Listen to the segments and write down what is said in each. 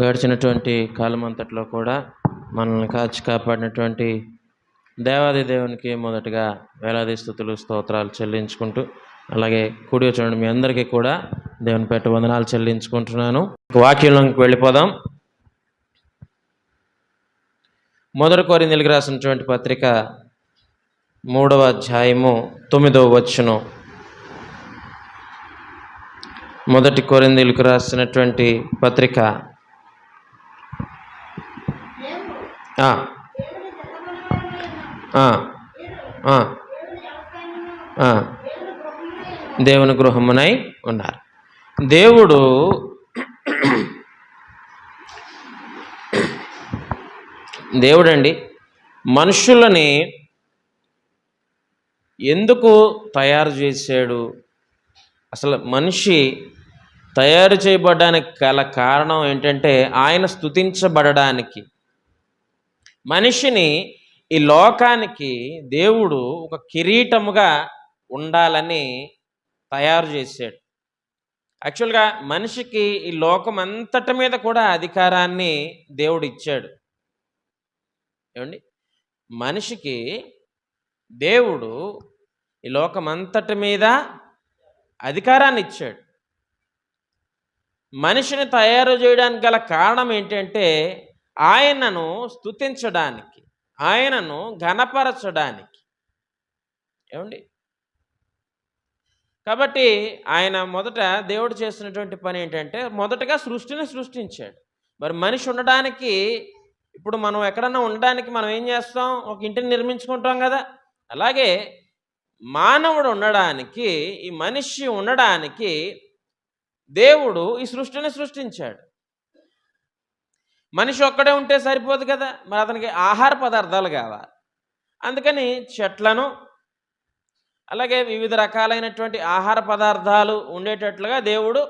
గడిచినటువంటి కాలం అంతట్లో కూడా మనల్ని కాచి కాపాడినటువంటి దేవాది దేవునికి మొదటగా వేలాది స్తుతులు స్తోత్రాలు చెల్లించుకుంటూ, అలాగే కూడి వచ్చిన మీ అందరికీ కూడా దేవుని పేట వందనాలు చెల్లించుకుంటున్నాను. వాక్యంలోకి వెళ్ళిపోదాం. మొదటి కొరింథీయులకు రాసినటువంటి పత్రిక 3వ అధ్యాయము 9వ వచనం. మొదటి కొరింథీయులకు రాసినటువంటి పత్రిక దేవుని గృహమునై ఉన్నారు. దేవుడండి మనుషులని ఎందుకు తయారు చేశాడు? అసలు మనిషి తయారు చేయబడడానికి గల కారణం ఏంటంటే ఆయన స్తుతించబడడానికి. మనిషిని ఈ లోకానికి దేవుడు ఒక కిరీటముగా ఉండాలని తయారు చేశాడు. యాక్చువల్గా మనిషికి ఈ లోకం అంతటి మీద కూడా అధికారాన్ని దేవుడు ఇచ్చాడు. ఏమండి, మనిషికి దేవుడు ఈ లోకం అంతటి మీద అధికారాన్ని ఇచ్చాడు. మనిషిని తయారు చేయడానికి గల కారణం ఏంటంటే ఆయనను స్తుతించడానికి, ఆయనను ఘనపరచడానికి. ఏమండి, కాబట్టి ఆయన మొదట దేవుడు చేసినటువంటి పని ఏంటంటే మొదటగా సృష్టిని సృష్టించాడు. మరి మనిషి ఉండడానికి, ఇప్పుడు మనం ఎక్కడన్నా ఉండడానికి మనం ఏం చేస్తాం? ఒక ఇంటిని నిర్మించుకుంటాం కదా. అలాగే మానవుడు ఉండడానికి, ఈ మనిషి ఉండడానికి దేవుడు ఈ సృష్టిని సృష్టించాడు. మనిషి ఒక్కడే ఉంటే సరిపోదు కదా, మరి అతనికి ఆహార పదార్థాలు కావాలి. అందుకని చెట్లను, అలాగే వివిధ రకాలైనటువంటి ఆహార పదార్థాలు ఉండేటట్లుగా దేవుడు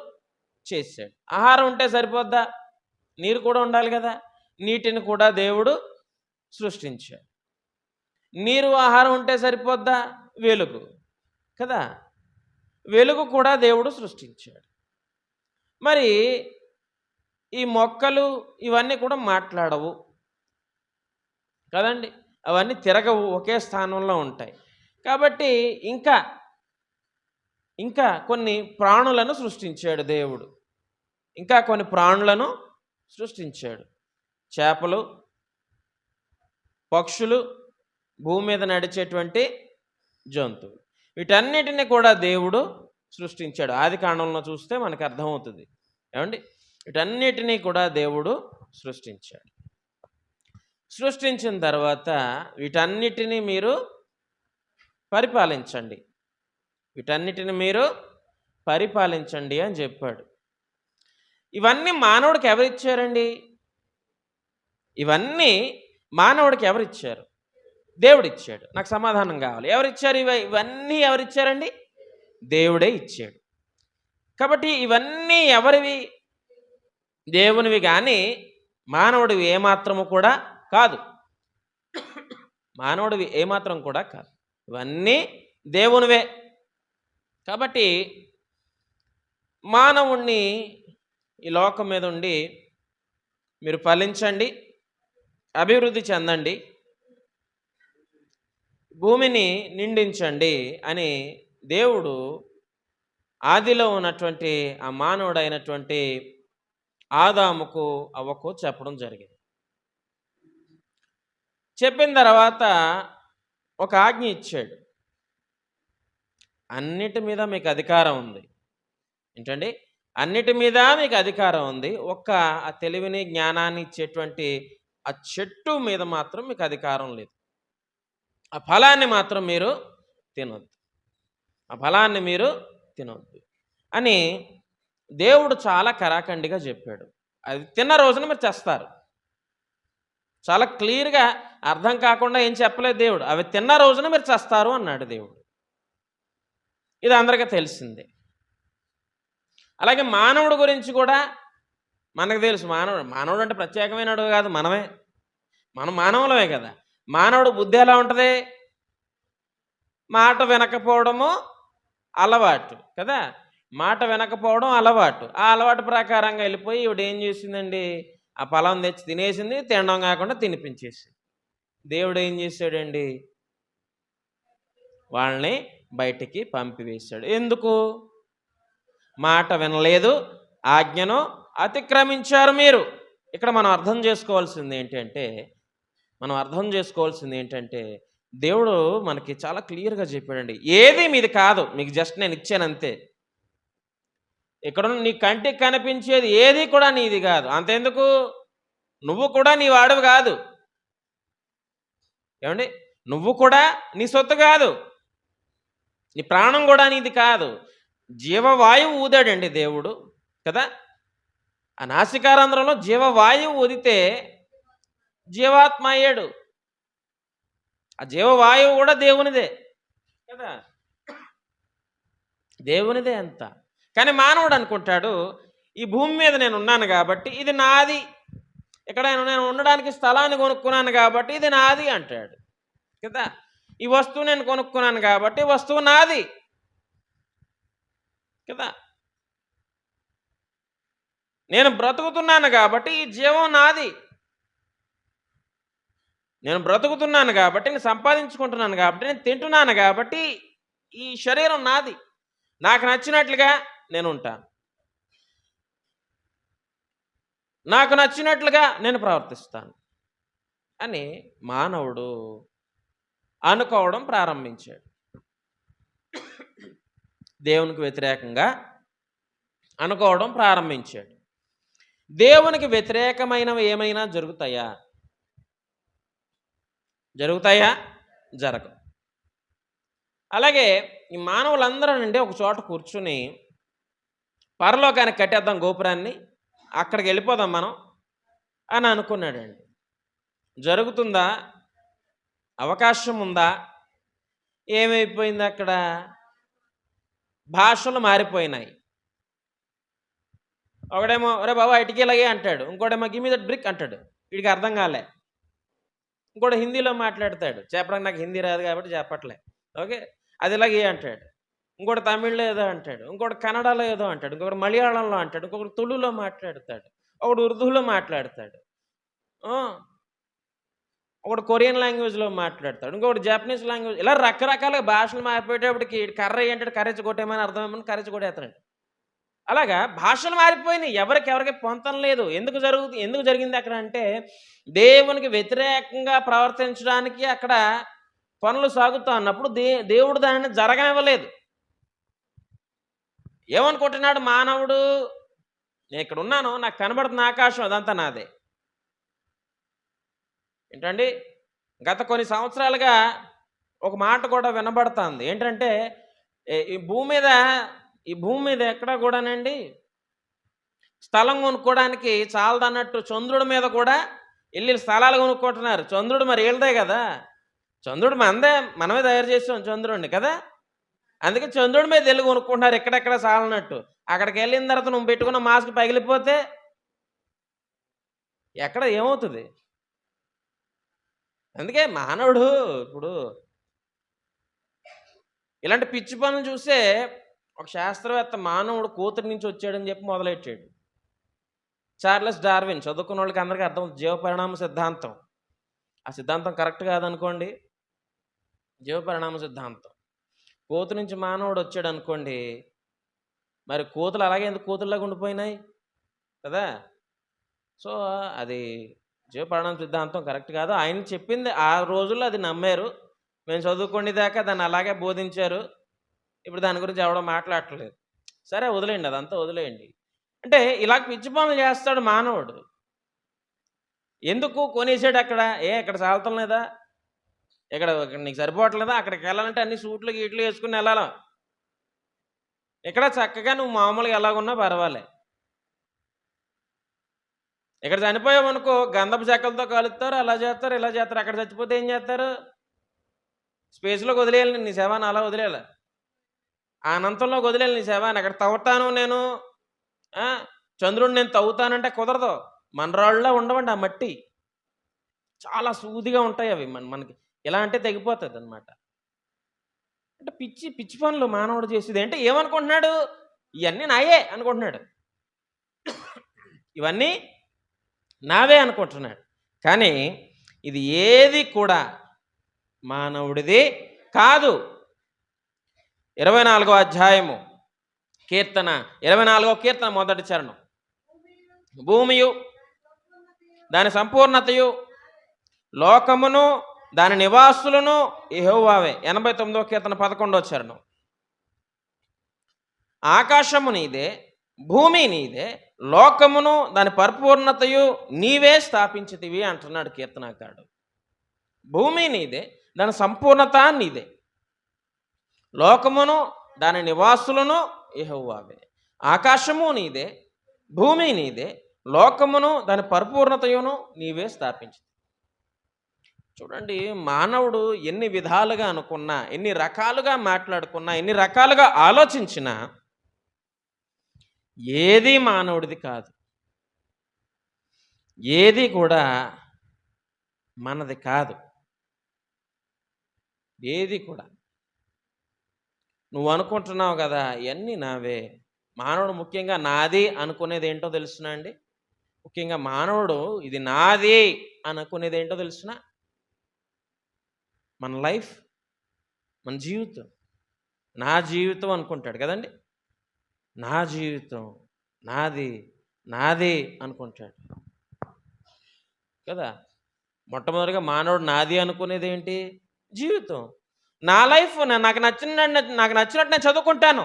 చేశాడు. ఆహారం ఉంటే సరిపోద్దా? నీరు కూడా ఉండాలి కదా. నీటిని కూడా దేవుడు సృష్టించాడు. నీరు ఆహారం ఉంటే సరిపోద్దా? వెలుగు కదా, వెలుగు కూడా దేవుడు సృష్టించాడు. మరి ఈ మొక్కలు ఇవన్నీ కూడా మాట్లాడవు కదండి, అవన్నీ తిరగవు, ఒకే స్థానంలో ఉంటాయి. కాబట్టి ఇంకా కొన్ని ప్రాణులను సృష్టించాడు దేవుడు. ఇంకా కొన్ని ప్రాణులను సృష్టించాడు. చేపలు, పక్షులు, భూమి మీద నడిచేటువంటి జంతువులు, వీటన్నిటిని కూడా దేవుడు సృష్టించాడు. ఆది కాండంలో చూస్తే మనకు అర్థమవుతుంది. ఏమండి, వీటన్నిటినీ కూడా దేవుడు సృష్టించాడు. సృష్టించిన తర్వాత వీటన్నిటినీ మీరు పరిపాలించండి, వీటన్నిటిని మీరు పరిపాలించండి అని చెప్పాడు. ఇవన్నీ మానవుడికి ఎవరిచ్చారండి? ఇవన్నీ మానవుడికి ఎవరిచ్చారు? దేవుడిచ్చాడు. నాకు సమాధానం కావాలి. ఎవరిచ్చారు? ఇవన్నీ ఎవరిచ్చారండి? దేవుడే ఇచ్చాడు. కాబట్టి ఇవన్నీ ఎవరివి? దేవునివి. కానీ మానవుడివి ఏమాత్రము కూడా కాదు. మానవుడివి ఏమాత్రం కూడా కాదు. ఇవన్నీ దేవునివే. కాబట్టి మానవుణ్ణి ఈ లోకం మీద ఉండి మీరు ఫలించండి, అభివృద్ధి చెందండి, భూమిని నిండించండి అని దేవుడు ఆదిలో ఉన్నటువంటి ఆ మానవుడైనటువంటి ఆదాముకు అవ్వకు చెప్పడం జరిగింది. చెప్పిన తర్వాత ఒక ఆజ్ఞ ఇచ్చాడు. అన్నిటి మీద మీకు అధికారం ఉంది. ఏంటండి? అన్నిటి మీద మీకు అధికారం ఉంది. ఒక్క ఆ తెలివిని జ్ఞానాన్ని ఇచ్చేటువంటి ఆ చెట్టు మీద మాత్రం మీకు అధికారం లేదు. ఆ ఫలాన్ని మాత్రం మీరు తినొద్దు, ఆ ఫలాన్ని మీరు తినొద్దు అని దేవుడు చాలా కరాఖండిగా చెప్పాడు. అది తిన్న రోజున మీరు చేస్తారు. చాలా క్లియర్గా అర్థం కాకుండా ఏం చెప్పలేదు దేవుడు. అవి తిన్న రోజున మీరు చేస్తారు అన్నాడు దేవుడు. ఇది అందరికీ తెలిసిందే. అలాగే మానవుడి గురించి కూడా మనకు తెలుసు. మానవుడు అంటే ప్రత్యేకమైనడు కాదు, మనం మానవులమే కదా. మానవుడు బుద్ధి ఎలా ఉంటుంది? మాట వినకపోవడము అలవాటు కదా. మాట వినకపోవడం అలవాటు. ఆ అలవాటు ప్రకారంగా వెళ్ళిపోయి ఈవిడ ఏం చేసిందండి? ఆ ఫలం తెచ్చి తినేసింది, తినడం కాకుండా తినిపించేసింది. దేవుడు ఏం చేశాడండి? వాళ్ళని బయటికి పంపివేశాడు. ఎందుకు? మాట వినలేదు, ఆజ్ఞను అతిక్రమించారు మీరు. ఇక్కడ మనం అర్థం చేసుకోవాల్సింది ఏంటంటే దేవుడు మనకి చాలా క్లియర్గా చెప్పాడండి. ఏది మీది కాదు, మీకు జస్ట్ నేను ఇచ్చాను అంతే. ఇక్కడ నీ కంటికి కనిపించేది ఏది కూడా నీది కాదు. అంతెందుకు, నువ్వు కూడా నీ వాడవు కాదు. ఏమండి? నువ్వు కూడా నీ సొత్తు కాదు, నీ ప్రాణం కూడా నీది కాదు. జీవవాయువు ఊదాడండి దేవుడు కదా. ఆ నాసికారంధ్రంలో జీవవాయువు ఊదితే జీవాత్మ అయ్యాడు. ఆ జీవవాయువు కూడా దేవునిదే కదా, దేవునిదే అంత. కానీ మానవుడు అనుకుంటాడు, ఈ భూమి మీద నేను ఉన్నాను కాబట్టి ఇది నాది, ఇక్కడ నేను ఉండడానికి స్థలాన్ని కొనుక్కున్నాను కాబట్టి ఇది నాది అంటాడు కదా. ఈ వస్తువు నేను కొనుక్కున్నాను కాబట్టి వస్తువు నాది కదా. నేను బ్రతుకుతున్నాను కాబట్టి ఈ జీవం నాది, నేను బ్రతుకుతున్నాను కాబట్టి, నేను సంపాదించుకుంటున్నాను కాబట్టి, నేను తింటున్నాను కాబట్టి ఈ శరీరం నాది. నాకు నచ్చినట్లుగా నేను ఉంటాను, నాకు నచ్చినట్లుగా నేను ప్రవర్తిస్తాను అని మానవుడు అనుకోవడం ప్రారంభించాడు. దేవునికి వ్యతిరేకంగా అనుకోవడం ప్రారంభించాడు. దేవునికి వ్యతిరేకమైనవి ఏమైనా జరుగుతాయా? జరగవు. అలాగే ఈ మానవులందరూ నుండి ఒక చోట కూర్చుని పరలోకానికి కట్టేద్దాం గోపురాన్ని, అక్కడికి వెళ్ళిపోదాం మనం అని అనుకున్నాడండి. జరుగుతుందా? అవకాశం ఉందా? ఏమైపోయింది అక్కడ? భాషలు మారిపోయినాయి. ఒకడేమో అరే బాబా ఇటుకలాగే అంటాడు, ఇంకోటేమో గివ్ మీ దట్ బ్రిక్ అంటాడు, వీడికి అర్థం కాలే. ఇంకోటి హిందీలో మాట్లాడతాడు, చెప్పడానికి నాకు హిందీ రాదు కాబట్టి చెప్పట్లే, ఓకే, అది ఇలాగే అంటాడు. ఇంకోటి తమిళ్లో ఏదో అంటాడు, ఇంకోటి కన్నడలో ఏదో అంటాడు, ఇంకొకటి మలయాళంలో అంటాడు, ఇంకొకటి తుళులో మాట్లాడతాడు, ఒకడు ఉర్దూలో మాట్లాడతాడు, ఒకటి కొరియన్ లాంగ్వేజ్లో మాట్లాడతాడు, ఇంకొకటి జపనీస్ లాంగ్వేజ్. ఇలా రకరకాలుగా భాషలు మారిపోయేటప్పటికి కర్ర ఏంటంటే కర్రెచ్చి కొట్టేమని అర్థమేమని కర్రెచ్చి కొట్టేస్తాడు. అలాగా భాషలు మారిపోయినాయి, ఎవరికి పొంతం లేదు. ఎందుకు జరిగింది అక్కడ అంటే, దేవునికి వ్యతిరేకంగా ప్రవర్తించడానికి అక్కడ పనులు సాగుతూ ఉన్నప్పుడు దేవుడు దానిని జరగనివ్వలేదు. ఏమనుకుంటున్నాడు మానవుడు? నేను ఇక్కడ ఉన్నాను, నాకు కనబడుతున్న ఆకాశం అదంతా నాదే. ఏంటండి, గత కొన్ని సంవత్సరాలుగా ఒక మాట కూడా వినబడుతుంది. ఏంటంటే ఈ భూమి మీద ఎక్కడా కూడానండి స్థలం కొనుక్కోవడానికి చాలదన్నట్టు చంద్రుడి మీద కూడా వెళ్ళి స్థలాలు కొనుక్కుంటున్నారు. చంద్రుడు మరి వీళ్ళదే కదా, చంద్రుడు మనమే తయారు చేసాం చంద్రుడిని కదా. అందుకే చంద్రుడి మీద వెళ్ళి కొనుక్కుంటున్నారు ఎక్కడెక్కడ చాలన్నట్టు. అక్కడికి వెళ్ళిన తర్వాత నువ్వు పెట్టుకున్న మాస్క్ పగిలిపోతే ఎక్కడ ఏమవుతుంది? అందుకే మానవుడు ఇప్పుడు ఇలాంటి పిచ్చి పనులు చూసే ఒక శాస్త్రవేత్త మానవుడు కూతురి నుంచి వచ్చాడని చెప్పి మొదలెట్టాడు. చార్లెస్ డార్విన్, చదువుకున్న వాళ్ళకి అందరికీ అర్థం, జీవపరిణామ సిద్ధాంతం. ఆ సిద్ధాంతం కరెక్ట్ కాదనుకోండి, జీవపరిణామ సిద్ధాంతం. కోతు నుంచి మానవుడు వచ్చాడు అనుకోండి, మరి కోతులు అలాగే ఎందుకు కోతుల్లాగా ఉండిపోయినాయి కదా. సో అది జీవపరిణామ సిద్ధాంతం కరెక్ట్ కాదు. ఆయన చెప్పింది ఆ రోజుల్లో అది నమ్మారు, మేము చదువుకునే దాకా దాన్ని అలాగే బోధించారు. ఇప్పుడు దాని గురించి ఎవడో మాట్లాడట్లేదు. సరే వదిలేయండి, అదంతా వదిలేయండి. అంటే ఇలా పిచ్చి పనులు చేస్తాడు మానవుడు. ఎందుకు కొనేసాడు అక్కడ? ఇక్కడ చాలతం లేదా, ఇక్కడ నీకు సరిపోవట్లేదా, అక్కడికి వెళ్ళాలంటే అన్ని సూట్లు గీట్లు వేసుకుని వెళ్ళాలా, ఇక్కడ చక్కగా నువ్వు మామూలుగా ఎలాగున్నా పర్వాలే. ఇక్కడ చనిపోయావనుకో గంధపు చెక్కలతో కాలుస్తారు, అలా చేస్తారు, ఇలా చేస్తారు. అక్కడ చచ్చిపోతే ఏం చేస్తారు? స్పేస్లోకి వదిలేయాలి నీ శవాన్ని, అలా వదిలేయాలి, అనంతంలోకి వదిలేయాలి నీ శవాన్ని. అక్కడ తవ్వుతాను నేను, చంద్రుడిని నేను తవ్వుతానంటే కుదరదు. మనరాళ్ళలో ఉండవండి ఆ మట్టి, చాలా సూదిగా ఉంటాయి అవి. మనకి ఎలా అంటే తెగిపోతుంది అనమాట. అంటే పిచ్చి పనులు మానవుడు చేసేది. అంటే ఏమనుకుంటున్నాడు? ఇవన్నీ నాయే అనుకుంటున్నాడు, ఇవన్నీ నావే అనుకుంటున్నాడు. కానీ ఇది ఏది కూడా మానవుడిది కాదు. 24వ అధ్యాయము కీర్తన 24వ కీర్తన మొదటి చరణం. భూమియు దాని సంపూర్ణతయు లోకమును దాని నివాసులను యెహోవావే. 89వ కీర్తన 11వ చరణం. ఆకాశము నీదే, భూమి నీదే, లోకమును దాని పరిపూర్ణతయు నీవే స్థాపించితివి అంటున్నాడు కీర్తనాకారుడు. భూమి నీదే, దాని సంపూర్ణత నీదే, లోకమును దాని నివాసులను యెహోవావే. ఆకాశము నీదే, భూమి నీదే, లోకమును దాని పరిపూర్ణతయును నీవే స్థాపించి. చూడండి, మానవుడు ఎన్ని విధాలుగా అనుకున్నా, ఎన్ని రకాలుగా మాట్లాడుకున్నా, ఎన్ని రకాలుగా ఆలోచించినా ఏది మానవుడిది కాదు. ఏది కూడా మనది కాదు. ఏది కూడా. నువ్వు అనుకుంటున్నావు కదా ఇవన్నీ నావే. మానవుడు ముఖ్యంగా నాది అనుకునేది ఏంటో తెలుసునా అండి? ముఖ్యంగా మానవుడు ఇది నాది అనుకునేది ఏంటో తెలుసునా? మన లైఫ్, మన జీవితం. నా జీవితం అనుకుంటాడు కదండి. నా జీవితం నాది, నాది అనుకుంటాడు కదా. మొట్టమొదటిగా మానవుడు నాది అనుకునేది ఏంటి? జీవితం. నా లైఫ్ నాకు నచ్చినట్టు నేను చదువుకుంటాను.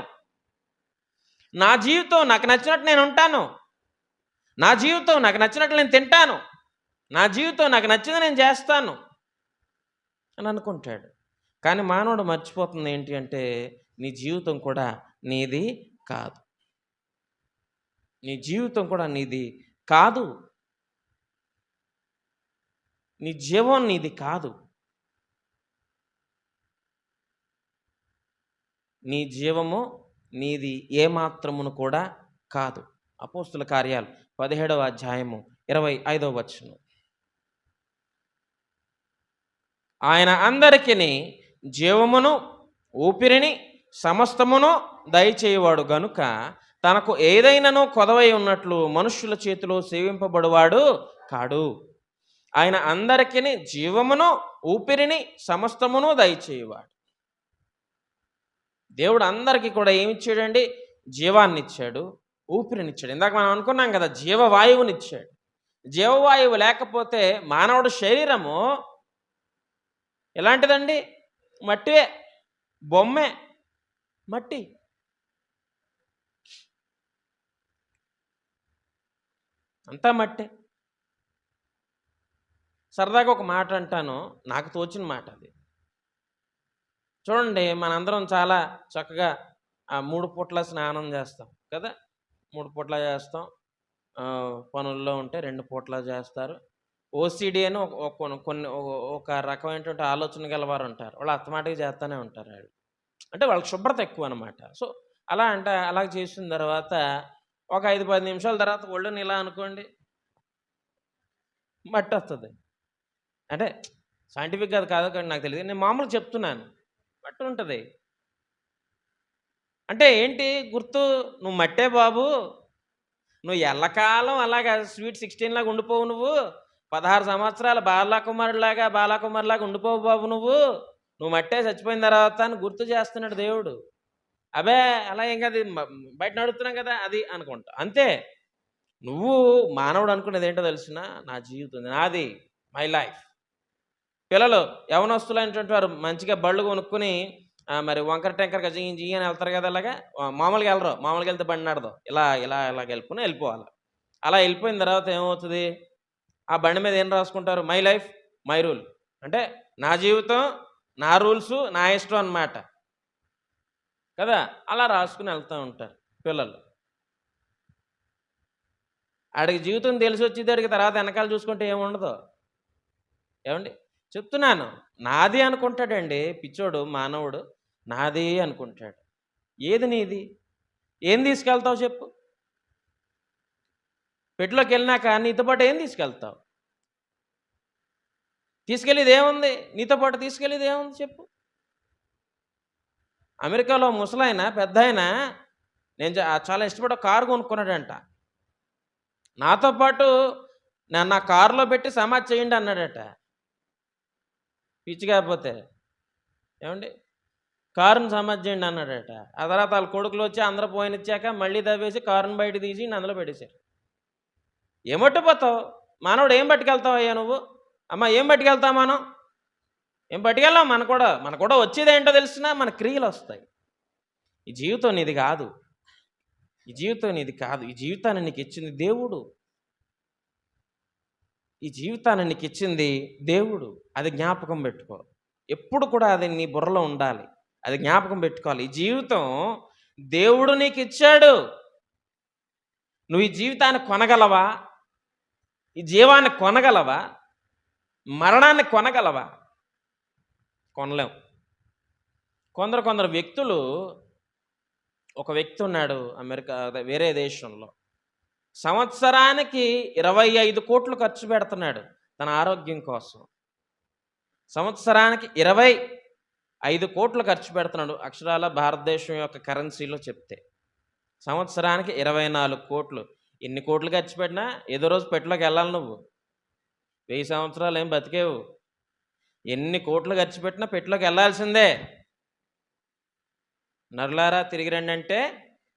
నా జీవితం నాకు నచ్చినట్టు నేను ఉంటాను. నా జీవితం నాకు నచ్చినట్టు నేను తింటాను. నా జీవితం నాకు నచ్చింది నేను చేస్తాను అని అనుకుంటాడు. కానీ మానవుడు మర్చిపోతుంది ఏంటి అంటే, నీ జీవితం కూడా నీది కాదు. నీ జీవితం కూడా నీది కాదు. నీ జీవం నీది కాదు. నీ జీవము నీది ఏమాత్రమును కూడా కాదు. అపోస్తుల కార్యాలు 17వ అధ్యాయము 25వ వచనం. ఆయన అందరికిని జీవమును ఊపిరిని సమస్తమును దయచేయవాడు గనుక తనకు ఏదైనాను కొదవై ఉన్నట్లు మనుష్యుల చేతిలో సేవింపబడువాడు కాడు. ఆయన అందరికిని జీవమును ఊపిరిని సమస్తమును దయచేయవాడు. దేవుడు అందరికీ కూడా ఏమిచ్చాడండి? జీవాన్ని ఇచ్చాడు, ఊపిరినిచ్చాడు. ఇందాక మనం అనుకున్నాం కదా, జీవవాయువునిచ్చాడు. జీవవాయువు లేకపోతే మానవుడు శరీరము ఎలాంటిదండి? మట్టివే, బొమ్మే, మట్టి. అంతా మట్టే. సరదాగా ఒక మాట అంటాను, నాకు తోచిన మాట అది. చూడండి, మనందరం చాలా చక్కగా 3 పూట్ల స్నానం చేస్తాం కదా. 3 పూట్ల చేస్తాం. పనుల్లో ఉంటే 2 పూట్ల చేస్తారు. ఓసిడి అని ఒక రకమైనటువంటి ఆలోచన గలవారు ఉంటారు. వాళ్ళు అస్తమాటికి చేస్తూనే ఉంటారు. అంటే వాళ్ళకి శుభ్రత ఎక్కువ అనమాట. సో అలా చేసిన తర్వాత ఒక 5-10 నిమిషాల తర్వాత ఒళ్ళుని ఇలా అనుకోండి, మట్టి వస్తుంది. అంటే సైంటిఫిక్గా అది కాదు కానీ నాకు తెలియదు, నేను మామూలుగా చెప్తున్నాను. మట్టి ఉంటుంది. అంటే ఏంటి గుర్తు? నువ్వు మట్టే బాబు, నువ్వు ఎల్లకాలం అలాగా స్వీట్ 16 లాగా ఉండిపోవు. నువ్వు 16 సంవత్సరాల బాలకుమారిలాగా ఉండిపోవు బాబు. నువ్వు మట్టే, చచ్చిపోయిన తర్వాత అని గుర్తు చేస్తున్నాడు దేవుడు. అబే అలా ఏం కాదు, బయట నడుస్తున్నాం కదా అది అనుకుంటా. అంతే. నువ్వు మానవుడు అనుకునేది ఏంటో తెలుసునా? నా జీవితం నాది, మై లైఫ్. పిల్లలు యవనస్తులైనటువంటి వారు మంచిగా బళ్ళు కొనుక్కొని మరి వంకర టెంకరగా జీ అని వెళ్తారు కదా. అలాగా మామూలుగా వెళ్ళరు. మామూలుగా వెళ్తే బండి నడదు. ఇలా గెలుపుకొని వెళ్ళిపోవాలి. అలా వెళ్ళిపోయిన తర్వాత ఏమవుతుంది? ఆ బండి మీద ఏం రాసుకుంటారు? My life my rule. అంటే నా జీవితం నా రూల్స్ నా ఇష్టం అన్నమాట కదా. అలా రాసుకుని వెళ్తూ ఉంటారు పిల్లలు. ఆడికి జీవితం తెలిసి వచ్చేదాడికి తర్వాత వెనకాల చూసుకుంటే ఏముండదు. ఏమండి చెప్తున్నాను, నాది అనుకుంటాడండి పిచ్చోడు. మానవుడు నాది అనుకుంటాడు. ఏది నీది? ఏం తీసుకెళ్తావు చెప్పు? పెట్టిలోకి వెళ్ళినాక నీతో పాటు ఏం తీసుకెళ్తావు? తీసుకెళ్ళేది ఏముంది? నీతో పాటు తీసుకెళ్ళేది ఏముంది చెప్పు? అమెరికాలో ముసలాయన పెద్ద ఆయన, నేను చాలా ఇష్టపడే కారు కొనుక్కున్నాడంట. నాతో పాటు నన్ను ఆ కారులో పెట్టి సమాధి చేయండి అన్నాడట. పిచ్చి కాకపోతే ఏమండి, కారుని సమాధి చేయండి అన్నాడట. ఆ తర్వాత వాళ్ళ కొడుకులు వచ్చి అందరూ పోయినిచ్చాక మళ్ళీ తవ్వేసి కారుని బయట తీసి అందులో పెట్టేశారు. ఏమొట్టిపోతావు? మానవుడు ఏం పట్టుకెళ్తావు నువ్వు? అమ్మ ఏం పట్టుకెళ్తావు మనం? ఏం పట్టుకెళ్ళాం? మన కూడా వచ్చేది ఏంటో తెలిసినా మన క్రియలు వస్తాయి. ఈ జీవితం నీది కాదు, ఈ జీవితం నీది కాదు. ఈ జీవితాన్ని నీకు ఇచ్చింది దేవుడు. ఈ జీవితాన్ని నీకు ఇచ్చింది దేవుడు. అది జ్ఞాపకం పెట్టుకో. ఎప్పుడు కూడా అది నీ బుర్రలో ఉండాలి. అది జ్ఞాపకం పెట్టుకోవాలి. ఈ జీవితం దేవుడు నీకు ఇచ్చాడు. నువ్వు ఈ జీవితాన్ని కొనగలవా? ఈ జీవాన్ని కొనగలవా? మరణాన్ని కొనగలవా? కొనలేం. కొందరు వ్యక్తులు, ఒక వ్యక్తి ఉన్నాడు అమెరికా, వేరే దేశంలో, సంవత్సరానికి 25 కోట్లు ఖర్చు పెడుతున్నాడు తన ఆరోగ్యం కోసం. సంవత్సరానికి 25 కోట్లు ఖర్చు పెడుతున్నాడు. అక్షరాల భారతదేశం యొక్క కరెన్సీలో చెప్తే సంవత్సరానికి 24 కోట్లు. ఎన్ని కోట్లు ఖర్చు పెట్టినా ఏదో రోజు పెట్టలోకి వెళ్ళాలి. నువ్వు 1000 సంవత్సరాలు ఏం బతికేవు. ఎన్ని కోట్లు ఖర్చు పెట్టినా పెట్టలోకి వెళ్ళాల్సిందే. నరులారా తిరిగి రండి అంటే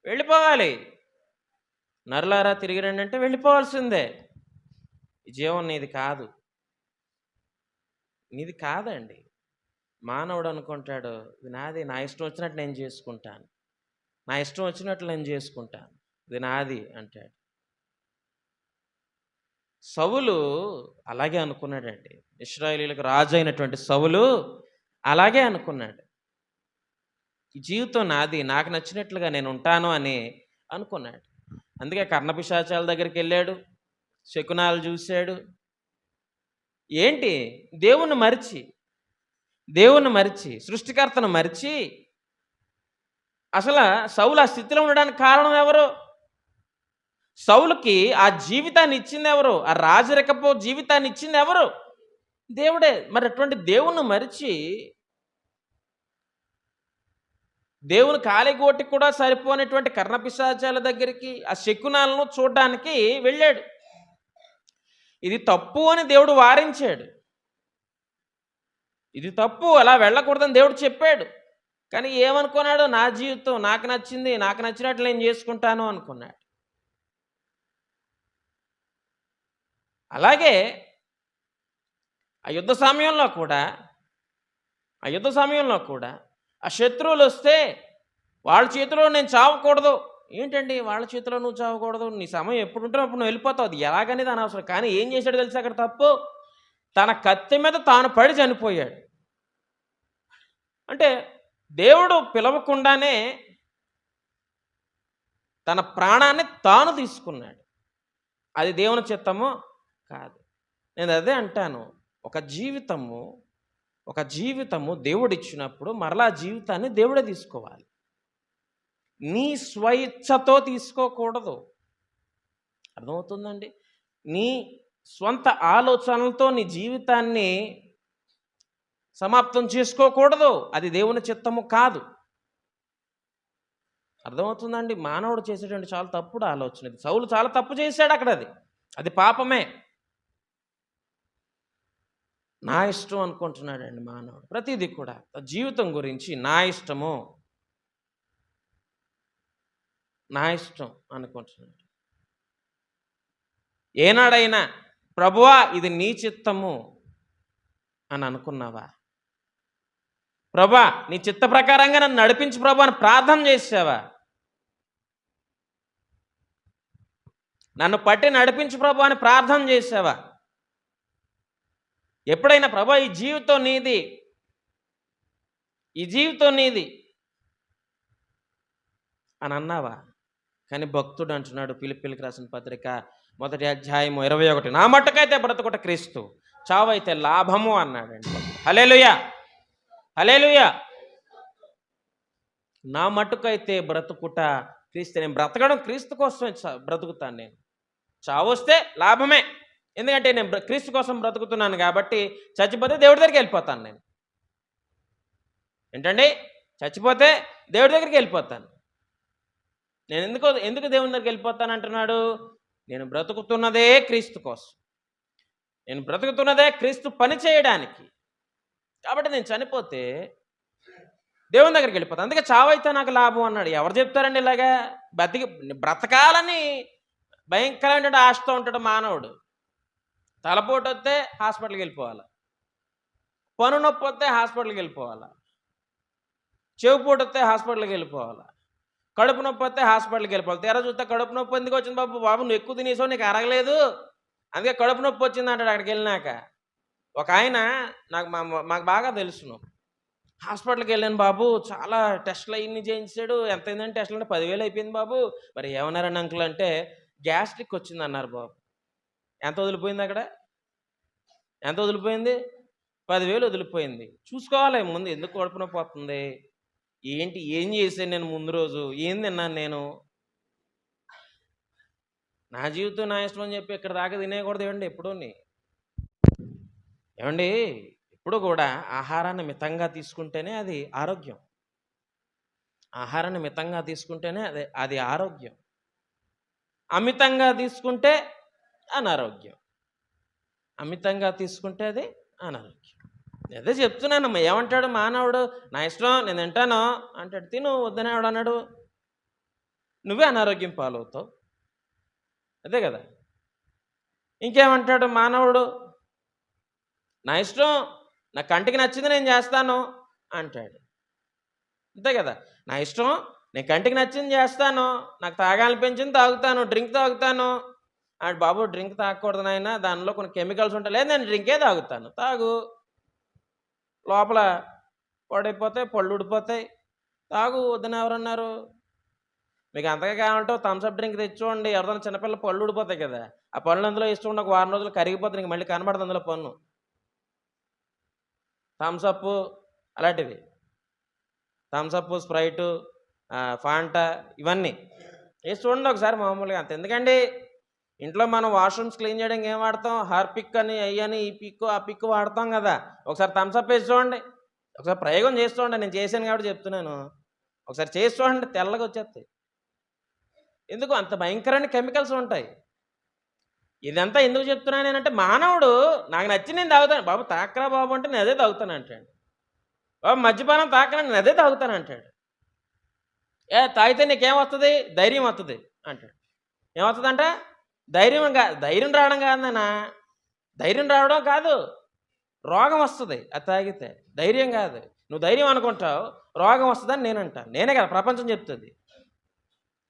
వెళ్ళిపోవాలి. నరులారా తిరిగి రండి అంటే వెళ్ళిపోవాల్సిందే. ఈ జీవం నీది కాదు, నీది కాదండి. మానవుడు అనుకుంటాడు ఇది నాది, నా ఇష్టం వచ్చినట్టు నేను చేసుకుంటాను, నా ఇష్టం వచ్చినట్లు నేను చేసుకుంటాను, ఇది నాది అంటాడు. సౌలు అలాగే అనుకున్నాడండి. ఇశ్రాయేలీయులకు రాజు అయినటువంటి సౌలు అలాగే అనుకున్నాడు. ఈ జీవితం నాది, నాకు నచ్చినట్లుగా నేను ఉంటాను అని అనుకున్నాడు. అందుకే కర్ణపిశాచాల దగ్గరికి వెళ్ళాడు, శకునాలు చూశాడు. ఏంటి? దేవుణ్ణి మరిచి సృష్టికర్తను మరిచి అసలు సౌలు ఆ స్థితిలో ఉండడానికి కారణం ఎవరు? సౌలుకి ఆ జీవితాన్ని ఇచ్చింది ఎవరు? ఆ రాజరికపు జీవితాన్ని ఇచ్చింది ఎవరు? దేవుడే. మరి అటువంటి దేవుణ్ణి మరిచి దేవుని కాలిగోటి కూడా సరిపోయినటువంటి కర్ణపిశాచాల దగ్గరికి, ఆ శకునాలను చూడడానికి వెళ్ళాడు. ఇది తప్పు అని దేవుడు వారించాడు. ఇది తప్పు, అలా వెళ్ళకూడదని దేవుడు చెప్పాడు. కానీ ఏమనుకున్నాడు? నా జీవితం నాకు నచ్చింది, నాకు నచ్చినట్లు నేను చేసుకుంటాను అనుకున్నాడు. అలాగే ఆ యుద్ధ సమయంలో కూడా ఆ శత్రువులు వస్తే వాళ్ళ చేతిలో నేను చావకూడదు. ఏంటండి వాళ్ళ చేతిలో నువ్వు చావకూడదు? నీ సమయం ఎప్పుడు ఉంటే అప్పుడు నువ్వు వెళ్ళిపోతావు, అది ఎలాగనేది అనవసరం. కానీ ఏం చేశాడు తెలిసి అక్కడ తప్పు? తన కత్తి మీద తాను పడి చనిపోయాడు. అంటే దేవుడు పిలవకుండానే తన ప్రాణాన్ని తాను తీసుకున్నాడు. అది దేవుని చిత్తము కాదు. నేను అదే అంటాను, ఒక జీవితము దేవుడిచ్చినప్పుడు మరలా జీవితాన్ని దేవుడే తీసుకోవాలి. నీ స్వయిచ్ఛతో తీసుకోకూడదు. అర్థమవుతుందండి? నీ స్వంత ఆలోచనలతో నీ జీవితాన్ని సమాప్తం చేసుకోకూడదు. అది దేవుని చిత్తము కాదు. అర్థమవుతుందండి? మానవుడు చేసేటువంటి చాలా తప్పుడు ఆలోచన. సౌలు చాలా తప్పు చేశాడు అక్కడ. అది పాపమే. నా ఇష్టం అనుకుంటున్నాడండి మానవుడు. ప్రతిదీ కూడా జీవితం గురించి నా ఇష్టం అనుకుంటున్నాడు. ఏనాడైనా ప్రభువా ఇది నీ చిత్తము అని అనుకున్నావా? ప్రభా నీ చిత్త ప్రకారంగా నన్ను నడిపించు ప్రభు అని ప్రార్థన చేసావా? నన్ను పట్టి నడిపించు ప్రభు అని ప్రార్థన చేసావా? ఎప్పుడైనా ప్రభా ఈ జీవితం నీది అని అన్నావా? కానీ భక్తుడు అంటున్నాడు, ఫిలిప్పీయులకు రాసిన పత్రిక 1వ అధ్యాయం 21, నా మట్టుకైతే బ్రతుకుట క్రీస్తు, చావైతే లాభము అన్నాడండి. హల్లెలూయా, హల్లెలూయా. నా మట్టుకైతే బ్రతుకుట క్రీస్తు. నేను బ్రతకడం క్రీస్తు కోసమే బ్రతుకుతాను. నేను చావొస్తే లాభమే. ఎందుకంటే నేను క్రీస్తు కోసం బ్రతుకుతున్నాను కాబట్టి. చచ్చిపోతే దేవుడి దగ్గరికి వెళ్ళిపోతాను. నేను ఏంటండి, చచ్చిపోతే దేవుడి దగ్గరికి వెళ్ళిపోతాను. నేను ఎందుకు దేవుని దగ్గరికి వెళ్ళిపోతాను అంటున్నాడు? నేను బ్రతుకుతున్నదే క్రీస్తు కోసం. నేను బ్రతుకుతున్నదే క్రీస్తు పని చేయడానికి. కాబట్టి నేను చనిపోతే దేవుని దగ్గరికి వెళ్ళిపోతాను. అందుకే చావైతే నాకు లాభం అన్నాడు. ఎవరు చెప్తారండి ఇలాగా? బ్రతకాలని భయంకరమైన ఆశతో ఉంటాడు మానవుడు. తలపోటు వస్తే హాస్పిటల్కి వెళ్ళిపోవాలి, పను నొప్పి వస్తే హాస్పిటల్కి వెళ్ళిపోవాలి, చెవిపోటు వస్తే హాస్పిటల్కి వెళ్ళిపోవాలి, కడుపు నొప్పి వస్తే హాస్పిటల్కి వెళ్ళిపోవాలి. తెర చూస్తే కడుపు నొప్పి ఎందుకు వచ్చింది బాబు నువ్వు ఎక్కువ తినేసావు, నీకు అరగలేదు, అందుకే కడుపు నొప్పి వచ్చింది అంటాడు. అక్కడికి వెళ్ళినాక ఒక ఆయన మాకు బాగా తెలుసును, హాస్పిటల్కి వెళ్ళాను బాబు, చాలా టెస్టులు అవన్నీ చేయించాడు. ఎంత అయిందంటే టెస్టులు అంటే 10,000 అయిపోయింది బాబు. మరి ఏమన్నారని అంకుల్ అంటే గ్యాస్ట్రిక్ వచ్చింది అన్నారు బాబు. ఎంత వదిలిపోయింది అక్కడ? ఎంత వదిలిపోయింది? 10,000 వదిలిపోయింది. చూసుకోవాలి ముందు, ఎందుకు కడుపు నొప్పి వస్తుంది, ఏంటి, ఏం చేశాను నేను ముందు రోజు, ఏం తిన్నాను నేను, నా జీవితం నా ఇష్టం అని చెప్పి ఇక్కడ దాకా తినేయకూడదు ఏమండి ఎప్పుడూని. ఏమండి ఎప్పుడు కూడా ఆహారాన్ని మితంగా తీసుకుంటేనే అది ఆరోగ్యం. ఆహారాన్ని మితంగా తీసుకుంటేనే అది ఆరోగ్యం. అమితంగా తీసుకుంటే అనారోగ్యం. అమితంగా తీసుకుంటే అది అనారోగ్యం. అదే చెప్తున్నాను. ఏమంటాడు మానవుడు? నా ఇష్టం, నేను తింటాను అంటాడు. తిను, వద్దనే వాడు అన్నాడు, నువ్వే అనారోగ్యం పాలవుతావు. అదే కదా. ఇంకేమంటాడు మానవుడు? నా ఇష్టం, నా కంటికి నచ్చింది నేను చేస్తాను అంటాడు. అంతే కదా. నా ఇష్టం, నేను కంటికి నచ్చింది చేస్తాను, నాకు తాగాలనిపించింది తాగుతాను, డ్రింక్ తాగుతాను. బాబు డ్రింక్ తాగకూడదు నాయన, దానిలో కొన్ని కెమికల్స్ ఉంటాయి. లేదు నేను డ్రింకే తాగుతాను. తాగు, లోపల పడైపోతాయి, పళ్ళు ఊడిపోతాయి. తాగు, వద్దని ఎవరన్నారు? మీకు అంతగా కావాలంటే థమ్స్అప్ డ్రింక్ తెచ్చుకోండి. ఎవరిదైనా చిన్నపిల్లల పళ్ళు ఊడిపోతాయి కదా, ఆ పళ్ళు అందులో ఇష్టం ఒక వారం రోజులు కరిగిపోతాయి, ఇంక మళ్ళీ కనబడదు అందులో పన్ను. థమ్స్అప్ అలాంటివి, థమ్స్అప్, స్ప్రైటు, ఫాంటా, ఇవన్నీ వేసి చూడండి ఒకసారి మామూలుగా. అంత ఎందుకండి, ఇంట్లో మనం వాష్రూమ్స్ క్లీన్ చేయడానికి ఏం వాడతాం? హార్పిక్ అని, అయ్యని, ఈ పిక్ ఆ పిక్ వాడతాం కదా. ఒకసారి థమ్స్అప్ వేసి చూడండి, ఒకసారి ప్రయోగం చేసి చూడండి. నేను చేశాను కాబట్టి చెప్తున్నాను. ఒకసారి చేసి చూడండి, తెల్లగా వచ్చేస్తాయి. ఎందుకు అంత భయంకరమైన కెమికల్స్ ఉంటాయి. ఇదంతా ఎందుకు చెప్తున్నాను నేనంటే, మానవుడు నాకు నచ్చి నేను తాగుతాను. బాబు తాకరా బాబు అంటే నేను అదే తాగుతాను అంటాడు. బాబు మద్యపానం తాకరా, నేను అదే తాగుతాను అంటాడు. తాగితే నీకేమొస్తుంది? ధైర్యం వస్తుంది అంటాడు. ఏమవుతుందంట? ధైర్యం రావడం కాదన్నా, ధైర్యం రావడం కాదు, రోగం వస్తుంది అది తాగితే. ధైర్యం కాదు, నువ్వు ధైర్యం అనుకుంటావు, రోగం వస్తుందని నేను అంటాను. నేనే కదా, ప్రపంచం చెప్తుంది,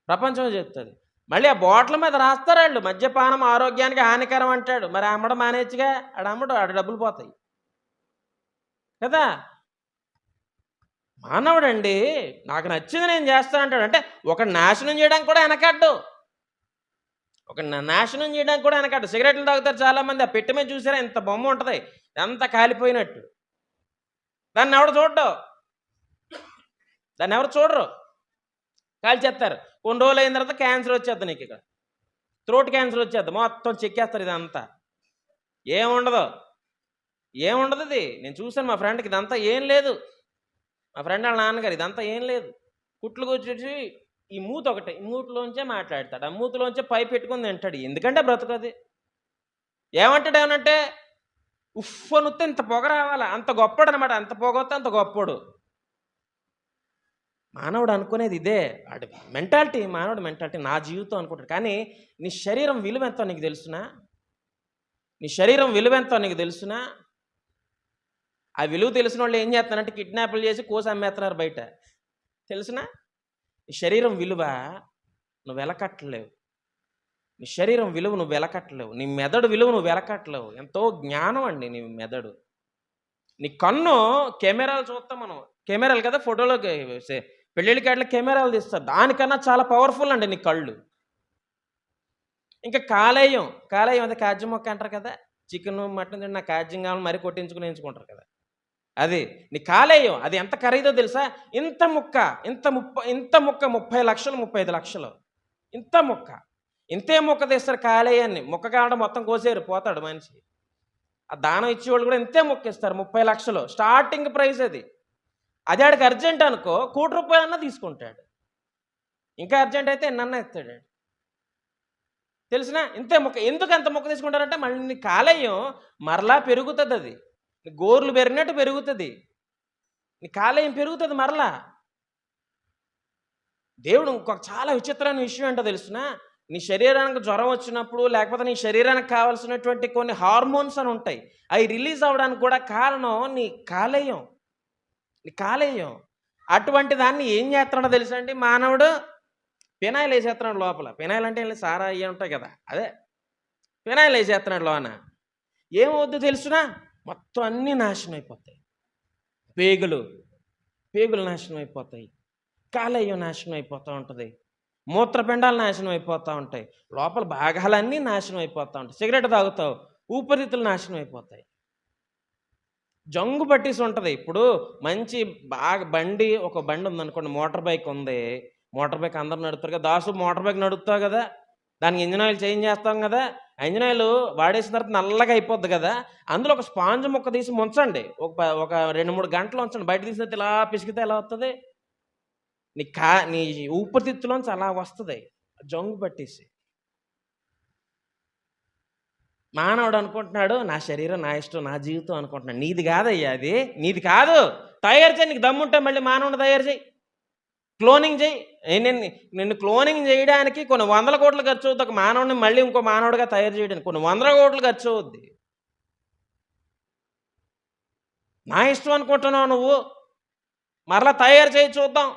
ప్రపంచం చెప్తుంది. మళ్ళీ ఆ బాటిల్ మీద రాస్తారు వాళ్ళు, మద్యపానం ఆరోగ్యానికి హానికరం అంటాడు. మరి అమ్మడం మానేచ్చుగా, అమ్మడు, డబ్బులు పోతాయి కదా. మానవుడండి నాకు నచ్చింది నేను చేస్తానంటాడు. అంటే ఒక నాశనం చేయడానికి కూడా వెనకాడ్డు, ఒక నాశనం చేయడానికి కూడా వెనకాడ్డు. సిగరెట్లు తాగుతారు చాలామంది, ఆ పెట్టె మీద చూసారా ఇంత బొమ్మ ఉంటుంది, ఎంత కాలిపోయినట్టు. దాన్ని ఎవరు చూడరు, కాల్చేస్తారు. కొన్ని రోజులు అయిన తర్వాత క్యాన్సర్ వచ్చేద్ది నీకు, ఇక్కడ థ్రోట్ క్యాన్సర్ వచ్చేద్ది, మొత్తం చెక్కేస్తారు. ఇదంతా ఏముండదు. ఇది నేను చూశాను మా ఫ్రెండ్కి, ఇదంతా ఏం లేదు. మా ఫ్రెండ్ వాళ్ళ నాన్నగారు, ఇదంతా ఏం లేదు. కుట్లు కూర్చొచ్చి ఈ మూత ఒకటి, ఈ మూతిలోంచే మాట్లాడతాడు, ఆ మూతిలోంచే పై పెట్టుకుని తింటాడు. ఎందుకంటే బ్రతుకది. ఏమంటాడు? ఏమనంటే ఉఫ్ అనుస్తే ఇంత పొగ రావాలా, అంత గొప్పడు అనమాట. అంత పొగ వస్తే అంత గొప్పడు. మానవుడు అనుకునేది ఇదే, వాడి మెంటాలిటీ, మానవుడి మెంటాలిటీ, నా జీవితం అనుకుంటాడు. కానీ నీ శరీరం విలువ ఎంతో నీకు తెలుసునా? నీ శరీరం విలువ ఎంతో నీకు తెలుసునా? ఆ విలువ తెలిసిన వాళ్ళు ఏం చేస్తున్నారంటే కిడ్నాప్లు చేసి కోసి అమ్మేస్తున్నారు బయట. తెలుసునా? నీ శరీరం విలువ నువ్వు వెలకట్టలేవు. నీ శరీరం విలువ నువ్వు వెలకట్టలేవు. నీ మెదడు విలువ నువ్వు వెలకట్టలేవు. ఎంతో జ్ఞానం అండి నీ మెదడు. నీ కన్ను కెమెరాలు చూస్తాం మనం, కెమెరాలు కదా, ఫోటోలో పెళ్ళిళ్ళకి అట్లా కెమెరాలు తీస్తారు, దానికన్నా చాలా పవర్ఫుల్ అండి నీ కళ్ళు. ఇంకా కాలేయం అదే కాజ్యం మొక్క అంటారు కదా, చికెన్ మటన్ తింటే నా కాజ్యం కావాలి మరీ కొట్టించుకుని ఎంచుకుంటారు కదా, అది నీ కాలేయం. అది ఎంత ఖరీదో తెలుసా? ఇంత ముక్క 30 లక్షలు 35 లక్షలు, ఇంతే ముక్క తీస్తారు కాలేయాన్ని. ముక్క కావడం మొత్తం కోసేరు, పోతాడు మనిషి. ఆ దానం ఇచ్చేవాళ్ళు కూడా ఇంతే ముక్క ఇస్తారు, 30 లక్షలు స్టార్టింగ్ ప్రైస్. అది ఆడికి అర్జెంట్ అనుకో, ₹1,00,00,000 తీసుకుంటాడు. ఇంకా అర్జెంట్ అయితే ఎన్నన్నా ఇస్తాడు. తెలిసినా ఇంతే మొక్క. ఎందుకు అంత మొక్క తీసుకుంటారంటే మళ్ళీ నీ కాలేయం మరలా పెరుగుతుంది, అది గోర్లు పెరిగినట్టు పెరుగుతుంది, నీ కాలేయం పెరుగుతుంది మరలా. దేవుడు ఇంకొక చాలా విచిత్రమైన విషయం ఏంటో తెలుసిన, నీ శరీరానికి జ్వరం వచ్చినప్పుడు లేకపోతే నీ శరీరానికి కావాల్సినటువంటి కొన్ని హార్మోన్స్ అని ఉంటాయి, అవి రిలీజ్ అవ్వడానికి కూడా కారణం నీ కాలేయం. నీ కాలేయం అటువంటి దాన్ని ఏం చేస్తున్నాడో తెలుసా అండి మానవుడు? ఫినాయిల్ వేసేస్తున్నాడు లోపల. ఫినాయిల్ అంటే సారా అయ్యి ఉంటాయి కదా, అదే ఫినాయిల్ వేసేస్తున్నాడు లోన. ఏమవుద్దు తెలుసునా? మొత్తం అన్నీ నాశనం అయిపోతాయి. పేగులు నాశనం అయిపోతాయి, కాలేయం నాశనం అయిపోతూ ఉంటుంది, మూత్రపిండాలు నాశనం అయిపోతూ ఉంటాయి, లోపల భాగాలన్నీ నాశనం అయిపోతూ ఉంటాయి. సిగరెట్ తాగుతావు, ఊపిరితిత్తులు నాశనం అయిపోతాయి, జంగు పట్టేసి ఉంటుంది. ఇప్పుడు మంచి బాగా ఒక బండి ఉందనుకోండి, మోటార్ బైక్ ఉంది, మోటార్ బైక్ అందరూ నడుపుతారు కదా, దాసు మోటార్ బైక్ నడుపుతావు కదా, దానికి ఇంజిన్ ఆయిల్ చేంజ్ చేస్తాం కదా, ఇంజిన్ ఆయిల్ వాడేసిన తర్వాత నల్లగా అయిపోద్ది కదా, అందులో ఒక స్పాంజ్ ముక్క తీసి ముంచండి, ఒక 2-3 గంటలు ఉంచండి, బయట తీసినట్టు ఇలా పిసికితే ఎలా వస్తుంది? నీ ఊపిరితిత్తులోంచి అలా వస్తుంది జంగు పట్టేసి. మానవుడు అనుకుంటున్నాడు నా శరీరం నా ఇష్టం నా జీవితం అనుకుంటున్నాడు. నీది కాదయ్యా, అది నీది కాదు. తయారు చేయి, నీకు దమ్ముంటే మళ్ళీ మానవుని తయారు చేయి, క్లోనింగ్ చేయి. నిన్ను క్లోనింగ్ చేయడానికి కొన్ని 100 కోట్లు ఖర్చు అవుతుంది. ఒక మానవుడిని మళ్ళీ ఇంకో మానవుడిగా తయారు చేయడానికి కొన్ని 100 కోట్లు ఖర్చు అవుద్ది. నా ఇష్టం అనుకుంటున్నావు నువ్వు, మరలా తయారు చేయి చూద్దాం,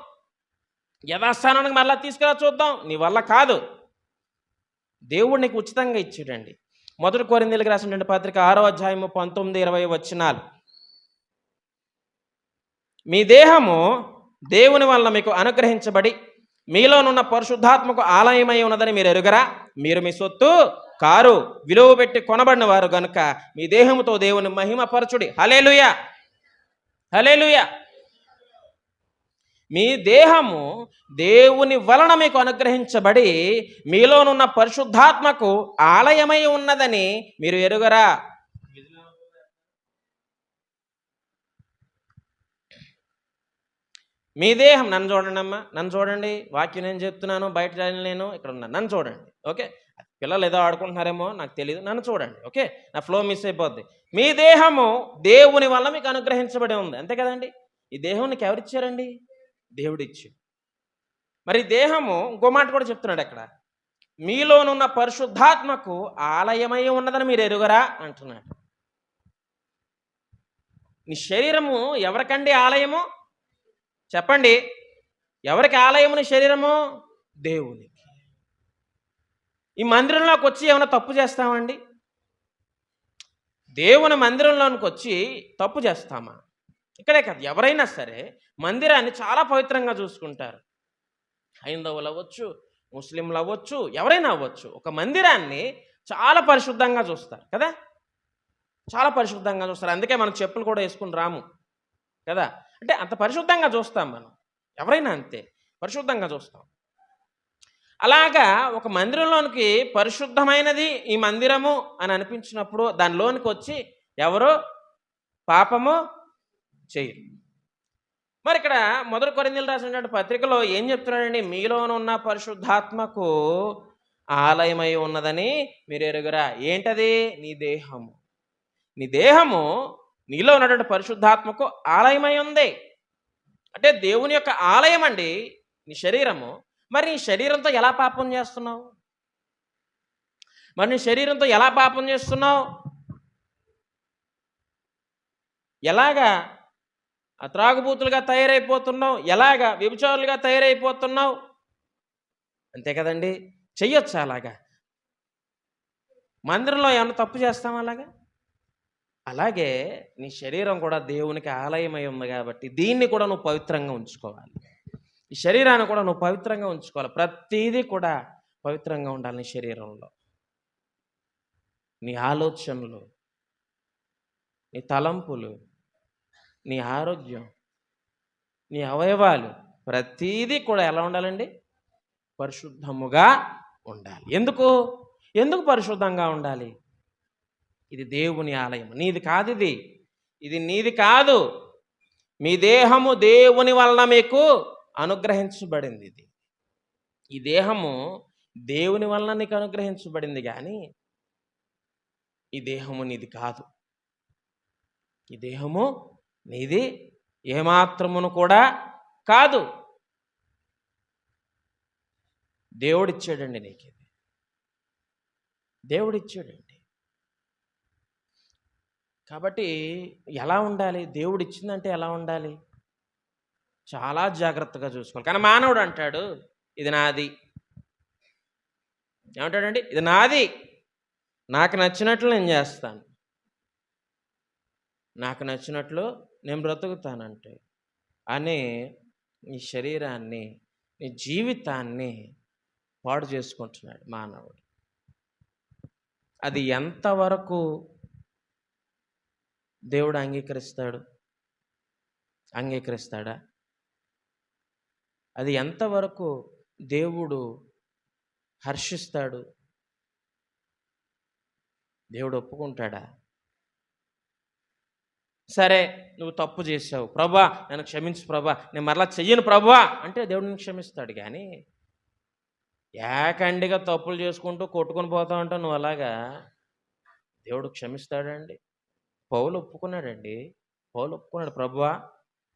యథాస్థానానికి మరలా తీసుకురా చూద్దాం. నీ వల్ల కాదు. దేవుడు నీకు ఉచితంగా ఇచ్చాడండి. 1 కొరింథీయులకు రాసినటువంటి పత్రిక 6వ అధ్యాయము 19-20 వచనాలు. మీ దేహము దేవుని వల్ల మీకు అనుగ్రహించబడి మీలోనున్న పరిశుద్ధాత్మకు ఆలయమై ఉన్నదని మీరు ఎరుగరా? మీరు మీ సొత్తు కారు, విలువ పెట్టి కొనబడిన వారు గనుక మీ దేహముతో దేవుని మహిమపరచుడి. హల్లెలూయా, హల్లెలూయా. మీ దేహము దేవుని వలన మీకు అనుగ్రహించబడి మీలోనున్న పరిశుద్ధాత్మకు ఆలయమై ఉన్నదని మీరు ఎరుగరా? మీ దేహం, నన్ను చూడండి అమ్మా, నన్ను చూడండి, వాక్యం నేను చెప్తున్నాను, బయట నేను ఇక్కడ ఉన్నాను, నన్ను చూడండి. ఓకే, పిల్లలు ఏదో ఆడుకుంటున్నారేమో నాకు తెలియదు, నన్ను చూడండి. ఓకే, నా ఫ్లో మిస్ అయిపోద్ది. మీ దేహము దేవుని వల్ల మీకు అనుగ్రహించబడి ఉంది, అంతే కదండి. ఈ దేహం నీకు ఎవరిచ్చారండి? దేవుడు ఇచ్చాడు. మరి దేహము ఇంకో మాట కూడా చెప్తున్నాడు అక్కడ, మీలోనున్న పరిశుద్ధాత్మకు ఆలయమై ఉన్నదని మీరు ఎరుగరా అంటున్నాడు. నీ శరీరము ఎవరికండి ఆలయము? చెప్పండి, ఎవరికి ఆలయము నీ శరీరము? దేవునికి. ఈ మందిరంలోకి వచ్చి ఏమైనా తప్పు చేస్తామండి? దేవుని మందిరంలోనికి వచ్చి తప్పు చేస్తామా? ఇక్కడే కాదు, ఎవరైనా సరే మందిరాన్ని చాలా పవిత్రంగా చూసుకుంటారు. హైందవులు అవ్వచ్చు, ముస్లింలు అవ్వచ్చు, ఎవరైనా అవ్వచ్చు, ఒక మందిరాన్ని చాలా పరిశుద్ధంగా చూస్తారు కదా, చాలా పరిశుద్ధంగా చూస్తారు. అందుకే మనం చెప్పులు కూడా వేసుకుని రాము కదా, అంటే అంత పరిశుద్ధంగా చూస్తాం మనం. ఎవరైనా అంతే పరిశుద్ధంగా చూస్తాం. అలాగా ఒక మందిరంలోనికి పరిశుద్ధమైనది ఈ మందిరము అని అనిపించినప్పుడు దానిలోనికి వచ్చి ఎవరో పాపము చేయరు. మరి ఇక్కడ 1 కొరింథీయులకు రాసినటువంటి పత్రికలో ఏం చెప్తున్నాడండి? మీలోనున్న పరిశుద్ధాత్మకు ఆలయమై ఉన్నదని మీరు ఎరుగరా? ఏంటది? నీ దేహము. నీ దేహము నీలో ఉన్నటువంటి పరిశుద్ధాత్మకు ఆలయమై ఉంది. అంటే దేవుని యొక్క ఆలయం అండి నీ శరీరము. మరి నీ శరీరంతో ఎలా పాపం చేస్తున్నావు? ఎలాగా త్రాగుబూతులుగా తయారైపోతున్నావు? ఎలాగా వ్యభిచారులుగా తయారైపోతున్నావు? అంతే కదండి. చెయ్యొచ్చు అలాగా. మందిరంలో ఏమన్నా తప్పు చేస్తాం అలాగా? అలాగే నీ శరీరం కూడా దేవునికి ఆలయమై ఉంది కాబట్టి దీన్ని కూడా నువ్వు పవిత్రంగా ఉంచుకోవాలి. ఈ శరీరాన్ని కూడా నువ్వు పవిత్రంగా ఉంచుకోవాలి. ప్రతిదీ కూడా పవిత్రంగా ఉండాలి నీ శరీరంలో. నీ ఆలోచనలు, నీ తలంపులు, నీ ఆరోగ్యం, నీ అవయవాలు ప్రతిదీ కూడా ఎలా ఉండాలండి? పరిశుద్ధముగా ఉండాలి. ఎందుకు పరిశుద్ధంగా ఉండాలి? ఇది దేవుని ఆలయం, నీది కాదు. ఇది నీది కాదు. మీ దేహము దేవుని వలన మీకు అనుగ్రహించబడింది. ఈ దేహము దేవుని వలన నీకు అనుగ్రహించబడింది కానీ ఈ దేహము నీది కాదు. ఈ దేహము నీది ఏమాత్రమును కూడా కాదు. దేవుడిచ్చాడండి నీకు ఇది. దేవుడిచ్చాడండి. కాబట్టి ఎలా ఉండాలి? దేవుడిచ్చిందంటే ఎలా ఉండాలి? చాలా జాగ్రత్తగా చూసుకోవాలి. కానీ మానవుడు అంటాడు, ఇది నాది. ఏమంటాడండి? ఇది నాది, నాకు నచ్చినట్లు నేను చేస్తాను, నాకు నచ్చినట్లు నేను బ్రతుకుతానంటే అని నీ శరీరాన్ని, నీ జీవితాన్ని పాడు చేసుకుంటున్నాడు మానవుడు. అది ఎంతవరకు దేవుడు అంగీకరిస్తాడా? అది ఎంతవరకు దేవుడు హర్షిస్తాడు? దేవుడు ఒప్పుకుంటాడా? సరే, నువ్వు తప్పు చేసావు ప్రభువా, నన్ను క్షమించు ప్రభువా, నేను మరలా చెయ్యను ప్రభువా అంటే దేవుడు నిన్ను క్షమిస్తాడు. కానీ ఏకండిగా తప్పులు చేసుకుంటూ కొట్టుకొని పోతా ఉంటావు నువ్వు, అలాగా దేవుడు క్షమిస్తాడండి? పౌలు ఒప్పుకున్నాడండి. ప్రభువా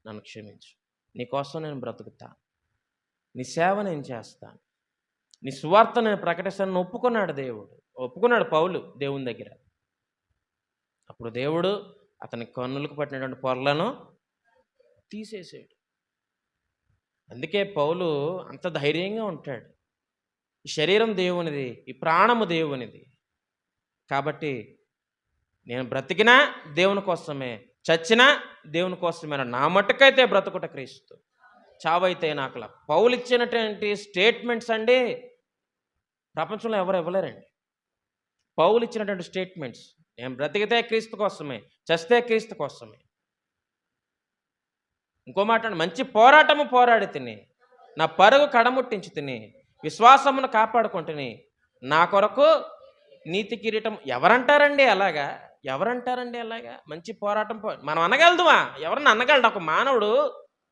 నన్ను క్షమించు, నీకోసం నేను బ్రతుకుతాను, నీ సేవ నేను చేస్తాను, నీ సువార్త నేను ప్రకటిస్తానని ఒప్పుకున్నాడు పౌలు దేవుని దగ్గర. అప్పుడు దేవుడు అతని కన్నులకు పట్టినటువంటి పొరలను తీసేసాడు. అందుకే పౌలు అంత ధైర్యంగా ఉంటాడు. ఈ శరీరం దేవునిది, ఈ ప్రాణము దేవునిది. కాబట్టి నేను బ్రతికినా దేవుని కోసమే, చచ్చినా దేవుని కోసమే, నా మట్టుకైతే బ్రతుకుట క్రీస్తు, చావైతే నాకులా. పౌలు ఇచ్చినటువంటి స్టేట్మెంట్స్ అండి ప్రపంచంలో ఎవరు ఇవ్వలేరండి. పౌలు ఇచ్చినటువంటి స్టేట్మెంట్స్, నేను బ్రతికితే క్రీస్తు కోసమే, చస్తే క్రీస్తు కోసమే. ఇంకో మాట, మంచి పోరాటము పోరాడి తిని, నా పరుగు కడముట్టించి తిని, విశ్వాసమును కాపాడుకుంటుని, నా కొరకు నీతి కిరీటం. ఎవరంటారండి అలాగా? మంచి పోరాటం మనం అనగలదువా? ఎవరన్నా అనగలడు? ఒక మానవుడు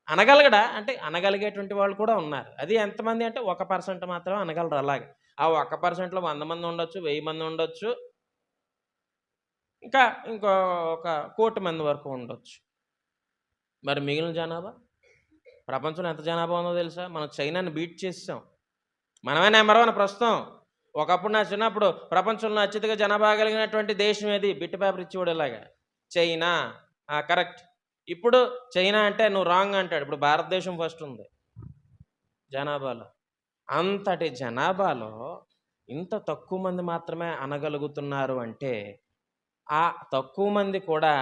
అనగలగడా? అంటే అనగలిగేటువంటి వాళ్ళు కూడా ఉన్నారు. అది ఎంతమంది అంటే 1% మాత్రమే అనగలరు. అలాగే ఆ 1%లో 100 మంది ఉండొచ్చు, 1000 మంది ఉండొచ్చు, ఇంకా ఇంకో 1 కోటి మంది వరకు ఉండొచ్చు. మరి మిగిలిన జనాభా, ప్రపంచంలో ఎంత జనాభా ఉందో తెలుసా? మనం చైనాని బీట్ చేసాం. మనమే నెంబర్ 1 ప్రస్తుతం. ఒకప్పుడు నా చిన్నప్పుడు ప్రపంచంలో అత్యధిక జనాభా కలిగినటువంటి దేశం ఏది? బిట్ పేపర్ ఇచ్చేవాడు ఇలాగా, చైనా. కరెక్ట్. ఇప్పుడు చైనా అంటే నువ్వు రాంగ్ అంటాడు. ఇప్పుడు భారతదేశం ఫస్ట్ ఉంది జనాభాలో. అంతటి జనాభాలో ఇంత తక్కువ మంది మాత్రమే అనగలుగుతున్నారు అంటే ఆ తక్కువ మంది కూడా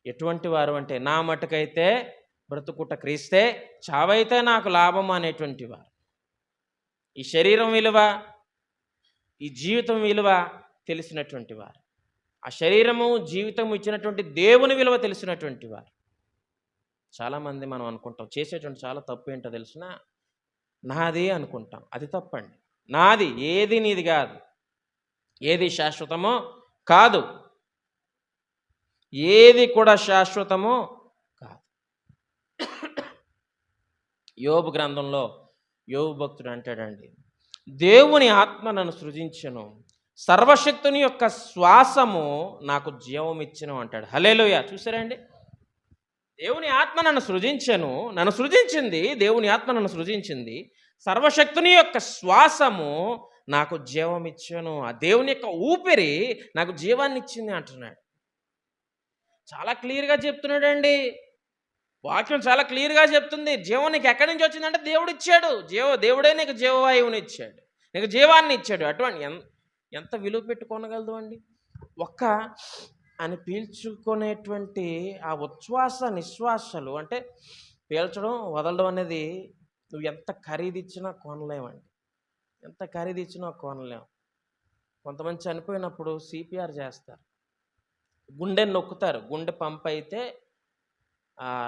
ఎటువంటి వారు అంటే, నా మటుకైతే బ్రతుకుట క్రీస్తే, చావైతే నాకు లాభం అనేటువంటి వారు. ఈ శరీరం విలువ, ఈ జీవితం విలువ తెలిసినటువంటి వారు, ఆ శరీరము జీవితం ఇచ్చినటువంటి దేవుని విలువ తెలిసినటువంటి వారు. చాలామంది మనం అనుకుంటాం, చేసేటువంటి చాలా తప్పు ఏంటో తెలిసిన, నాది అనుకుంటాం. అది తప్పండి. నాది ఏది నీది కాదు, ఏది శాశ్వతమో కాదు, ఏది కూడా శాశ్వతమో కాదు. యోబు గ్రంథంలో యోబు భక్తుడు అంటాడండి, దేవుని ఆత్మ నన్ను సృజించెను, సర్వశక్తుని యొక్క శ్వాసము నాకు జీవం ఇచ్చెను అంటాడు. హల్లెలూయా. చూసారండి, దేవుని ఆత్మ నన్ను సృజించింది, దేవుని ఆత్మ నన్ను సృజించింది, సర్వశక్తుని యొక్క శ్వాసము నాకు జీవం ఇచ్చెను. ఆ దేవుని యొక్క ఊపిరి నాకు జీవాన్ని ఇచ్చింది అంటున్నాడు. చాలా క్లియర్గా చెప్తున్నాడండి వాక్యం, చాలా క్లియర్గా చెప్తుంది. జీవం నీకు ఎక్కడి నుంచి వచ్చిందంటే దేవుడు ఇచ్చాడు. దేవుడే నీకు జీవవాయువుని ఇచ్చాడు, నీకు జీవాన్ని ఇచ్చాడు. అటువంటి ఎంత విలువ పెట్టుకోనగలదు అండి? అని పీల్చుకునేటువంటి ఆ ఉచ్ఛ్వాస నిశ్వాసలు, అంటే పీల్చడం వదలడం అనేది నువ్వు ఎంత ఖరీదిచ్చినా కొనలేమండి, ఎంత ఖరీదిచ్చినా కొనలేము. కొంతమంది చనిపోయినప్పుడు సిపిఆర్ చేస్తారు, గుండె నొక్కుతారు. గుండె పంప్ అయితే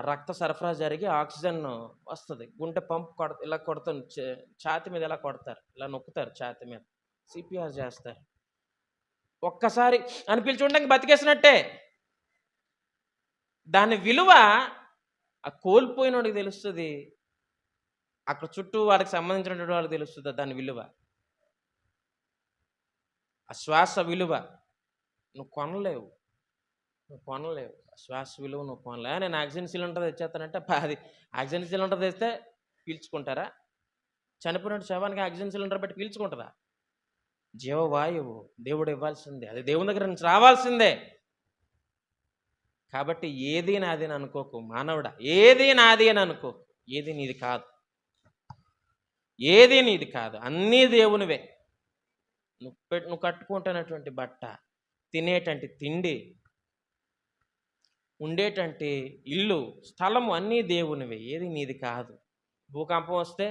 రక్త సరఫరా జరిగి ఆక్సిజన్ వస్తుంది. గుండె పంప్ ఇలా కొడుతుంది, ఛాతి మీద ఇలా కొడతారు, ఇలా నొక్కుతారు ఛాతి మీద, సిపిఆర్ చేస్తారు. ఒక్కసారి అని పిలిచుండడానికి బతికేసినట్టే. దాని విలువ ఆ కోల్పోయినోడికి తెలుస్తుంది, అక్కడ చుట్టూ వాడికి సంబంధించినటువంటి వాళ్ళకి తెలుస్తుంది దాని విలువ. ఆ శ్వాస విలువ నువ్వు కొనలేవు. నువ్వు కొనలేవు. ఆ శ్వాస విలువ నువ్వు కొనలేవు. నేను ఆక్సిజన్ సిలిండర్ తెచ్చేస్తానంటే అది ఆక్సిజన్ సిలిండర్ తెస్తే పీల్చుకుంటారా? చనిపోయిన శవానికి ఆక్సిజన్ సిలిండర్ పెట్టి పీల్చుకుంటుందా? జీవవాయువు దేవుడు ఇవ్వాల్సిందే. అది దేవుని దగ్గర నుంచి రావాల్సిందే. కాబట్టి ఏది నాది అని అనుకోకు మానవుడా. ఏది నాది అని అనుకోకు. ఏది నీది కాదు. ఏది నీది కాదు. అన్నీ దేవునివే. నువ్వు కట్టుకుంటున్నటువంటి బట్ట, తినేటువంటి తిండి, ఉండేటువంటి ఇల్లు, స్థలము అన్నీ దేవునివే. ఏది నీది కాదు. భూకంపం వస్తే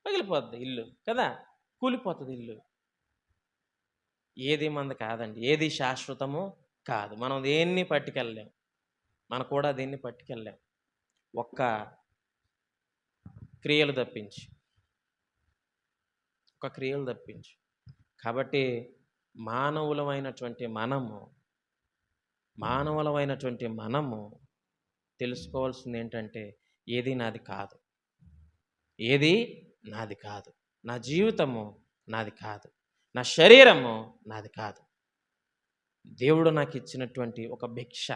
పగిలిపోద్ది ఇల్లు కదా, కూలిపోతుంది ఇల్లు. ఏది మంది కాదండి. ఏది శాశ్వతము కాదు. మనం దేన్ని పట్టుకెళ్ళలేం. మనం కూడా దేన్ని పట్టుకెళ్ళలేం. ఒక్క క్రియలు తప్పించి. ఒక క్రియలు తప్పించి. కాబట్టి మానవులమైనటువంటి మనము తెలుసుకోవాల్సింది ఏంటంటే ఏది నాది కాదు. ఏది నాది కాదు. నా జీవితము నాది కాదు. నా శరీరము నాది కాదు. దేవుడు నాకు ఇచ్చినటువంటి ఒక భిక్ష.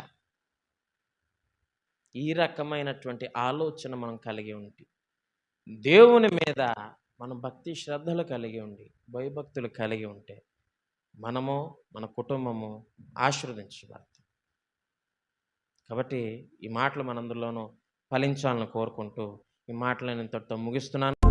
ఈ రకమైనటువంటి ఆలోచన మనం కలిగి ఉండి, దేవుని మీద మనం భక్తి శ్రద్ధలు కలిగి ఉండి, భయభక్తులు కలిగి ఉంటే మనము మన కుటుంబము ఆశీర్వదించబడతాం. కాబట్టి ఈ మాటలు మనందరిలోనూ ఫలించాలని కోరుకుంటూ ఈ మాటలను ఇంతటితో ముగిస్తున్నాను.